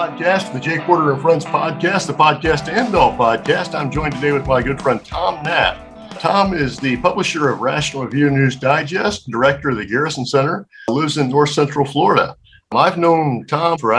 podcast, the Jake Porter and Friends podcast, the podcast to end all podcast. I'm joined today with my good friend Tom Knapp. Tom is the publisher of Rational Review News Digest, director of the Garrison Center, lives in North Central Florida. I've known Tom for,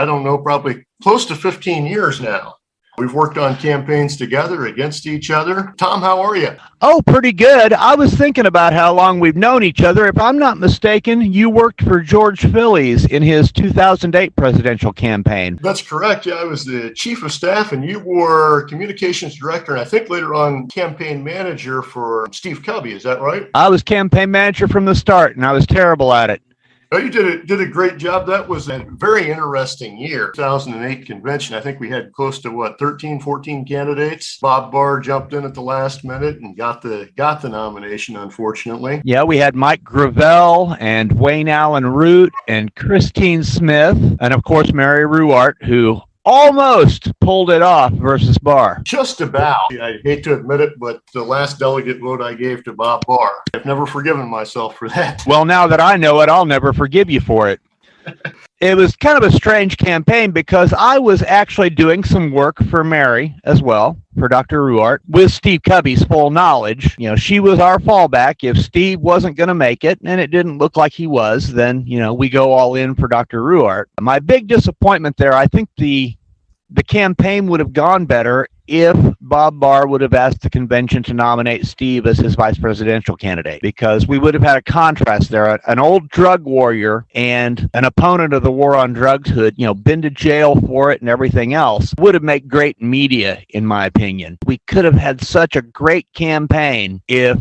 probably close to 15 years now. We've worked on campaigns together against each other. Tom, how are you? Oh, pretty good. I was thinking about how long we've known each other. If I'm not mistaken, you worked for George Phillies in his 2008 presidential campaign. That's correct. Yeah, I was the chief of staff and you were communications director and I think later on campaign manager for Steve Cubby. Is that right? I was campaign manager from the start and I was terrible at it. Oh, you did a great job. That was a very interesting year. 2008 convention. I think we had close to 13, 14 candidates. Bob Barr jumped in at the last minute and got the nomination, unfortunately. Yeah, we had Mike Gravel and Wayne Allen Root and Christine Smith and of course Mary Ruart, who almost pulled it off versus Barr. Just about. I hate to admit it, but the last delegate vote I gave to Bob Barr, I've never forgiven myself for that. Well, now that I know it, I'll never forgive you for it. It was kind of a strange campaign because I was actually doing some work for Mary as well, for Dr. Ruart, with Steve Cubby's full knowledge. You know, she was our fallback. If Steve wasn't going to make it, and it didn't look like he was, then, we go all in for Dr. Ruart. My big disappointment there, I think the campaign would have gone better if Bob Barr would have asked the convention to nominate Steve as his vice presidential candidate, because we would have had a contrast there. An old drug warrior and an opponent of the war on drugs who had, been to jail for it and everything else would have made great media, in my opinion. We could have had such a great campaign if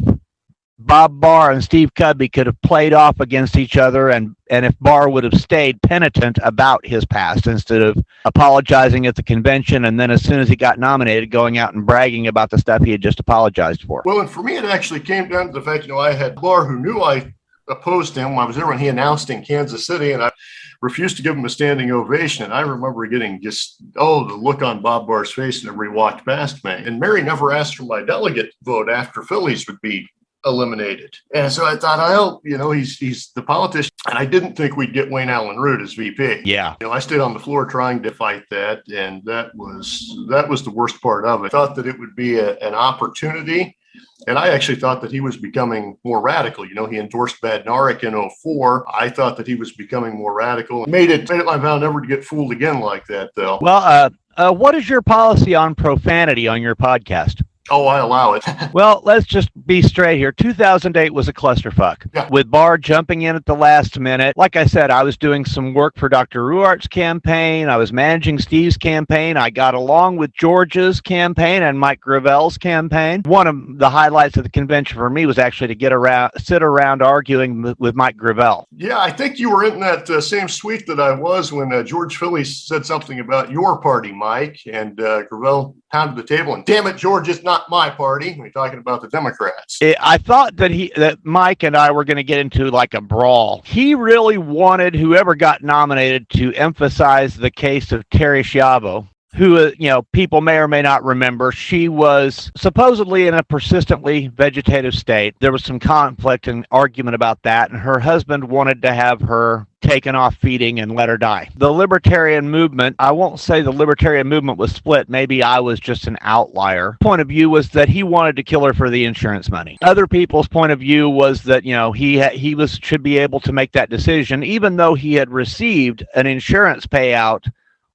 Bob Barr and Steve Cubby could have played off against each other, and if Barr would have stayed penitent about his past instead of apologizing at the convention and then as soon as he got nominated going out and bragging about the stuff he had just apologized for. Well, and for me it actually came down to the fact, I had Barr who knew I opposed him. I was there when he announced in Kansas City and I refused to give him a standing ovation. And I remember getting the look on Bob Barr's face whenever he walked past me. And Mary never asked for my delegate vote after Phillies would be eliminated. And so I thought, he's the politician. And I didn't think we'd get Wayne Allen Root as VP. Yeah. I stayed on the floor trying to fight that. And that was the worst part of it. I thought that it would be an opportunity. And I actually thought that he was becoming more radical. He endorsed Badnarik in 2004. I thought that he was becoming more radical. Made it my vow never to get fooled again like that, though. Well, what is your policy on profanity on your podcast? Oh, I allow it. Well, let's just be straight here. 2008 was a clusterfuck. Yeah. With Barr jumping in at the last minute. Like I said, I was doing some work for Dr. Ruart's campaign. I was managing Steve's campaign. I got along with George's campaign and Mike Gravel's campaign. One of the highlights of the convention for me was actually to sit around arguing with Mike Gravel. Yeah, I think you were in that same suite that I was when George Phillies said something about your party, Mike, and Gravel pounded the table and, damn it, George, it's not my party. We're talking about the Democrats. I thought that Mike and I were going to get into like a brawl. He really wanted whoever got nominated to emphasize the case of Terry Schiavo, who, people may or may not remember. She was supposedly in a persistently vegetative state. There was some conflict and argument about that, and her husband wanted to have her taken off feeding and let her die. The Libertarian movement, I won't say the Libertarian movement was split. Maybe I was just an outlier. Point of view was that he wanted to kill her for the insurance money. Other people's point of view was that, he should be able to make that decision, even though he had received an insurance payout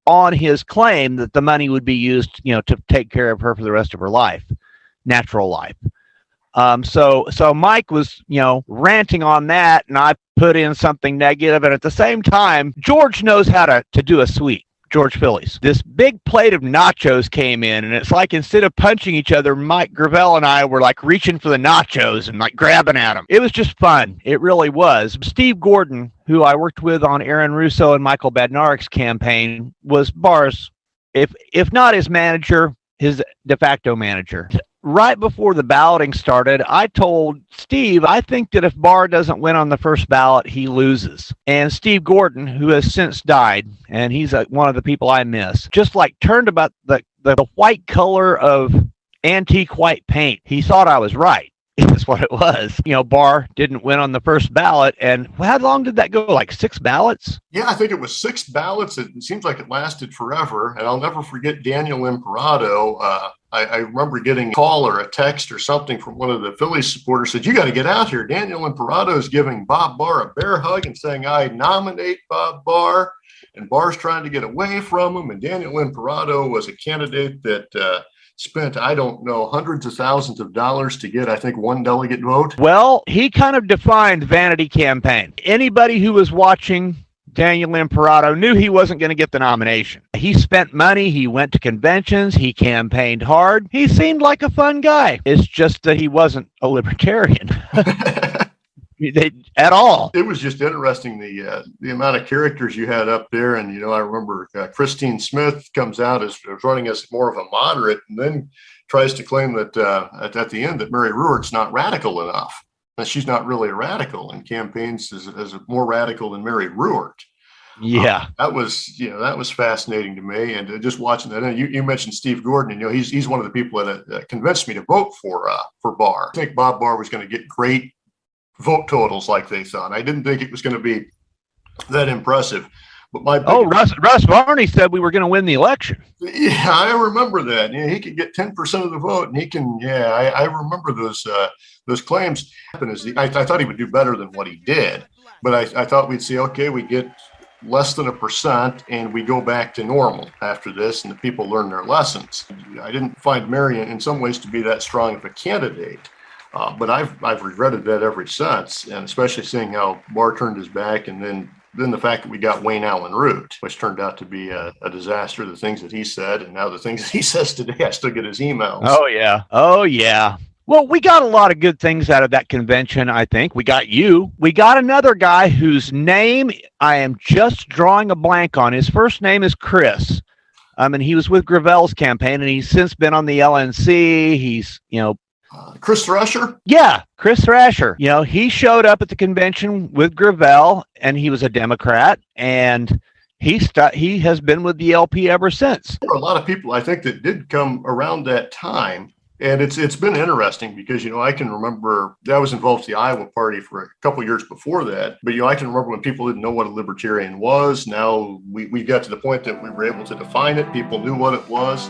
on his claim that the money would be used, to take care of her for the rest of her life, natural life. So Mike was, ranting on that, and I put in something negative. And at the same time, George knows how to do a sweep. George Phillies. This big plate of nachos came in, and it's like instead of punching each other, Mike Gravel and I were like reaching for the nachos and like grabbing at them. It was just fun. It really was. Steve Gordon, who I worked with on Aaron Russo and Michael Badnarik's campaign, was Barr's, if not his manager, his de facto manager. Right before the balloting started, I told Steve, I think that if Barr doesn't win on the first ballot, he loses. And Steve Gordon, who has since died, and he's one of the people I miss, just like turned about the white color of antique white paint. He thought I was right. is what it was. Barr didn't win on the first ballot. And how long did that go? Like 6 ballots? Yeah, I think it was 6 ballots. It seems like it lasted forever. And I'll never forget Daniel Imperato. I remember getting a call or a text or something from one of the Phillies supporters said, "You got to get out here. Daniel Imperato is giving Bob Barr a bear hug and saying, 'I nominate Bob Barr.' And Barr's trying to get away from him." And Daniel Imperato was a candidate that spent, I don't know, hundreds of thousands of dollars to get, I think, 1 delegate vote. Well, he kind of defined vanity campaign. Anybody who was watching Daniel Imperato knew he wasn't going to get the nomination. He spent money. He went to conventions. He campaigned hard. He seemed like a fun guy. It's just that he wasn't a libertarian at all. It was just interesting, the amount of characters you had up there. And, I remember Christine Smith comes out as running as more of a moderate and then tries to claim that at the end that Mary Ruark's not radical enough. That she's not really a radical and campaigns as more radical than Mary Ruark. Yeah, that was fascinating to me. And just watching that, and you mentioned Steve Gordon, and he's one of the people that convinced me to vote for Barr. I think Bob Barr was going to get great vote totals like they thought. I didn't think it was going to be that impressive. But Russ Varney said we were going to win the election. Yeah, I remember that. Yeah, he could get 10% of the vote, and he can. Yeah, I remember those claims. I thought he would do better than what he did, but I thought we'd see, okay, we get less than 1%, and we go back to normal after this, and the people learn their lessons. I didn't find Mary in some ways to be that strong of a candidate. But I've regretted that ever since, and especially seeing how Barr turned his back, and then the fact that we got Wayne Allen Root, which turned out to be a disaster. The things that he said, and now the things that he says today, I still get his emails. Oh yeah. Well, we got a lot of good things out of that convention. I think we got you. We got another guy whose name I am just drawing a blank on. His first name is Chris. And he was with Gravel's campaign, and he's since been on the LNC. He's Chris Thrasher? Yeah, Chris Thrasher. He showed up at the convention with Gravel, and he was a Democrat, and he has been with the LP ever since. There were a lot of people, I think, that did come around that time, and it's been interesting because, I can remember I was involved with the Iowa Party for a couple of years before that, but, I can remember when people didn't know what a libertarian was. Now we got to the point that we were able to define it. People knew what it was.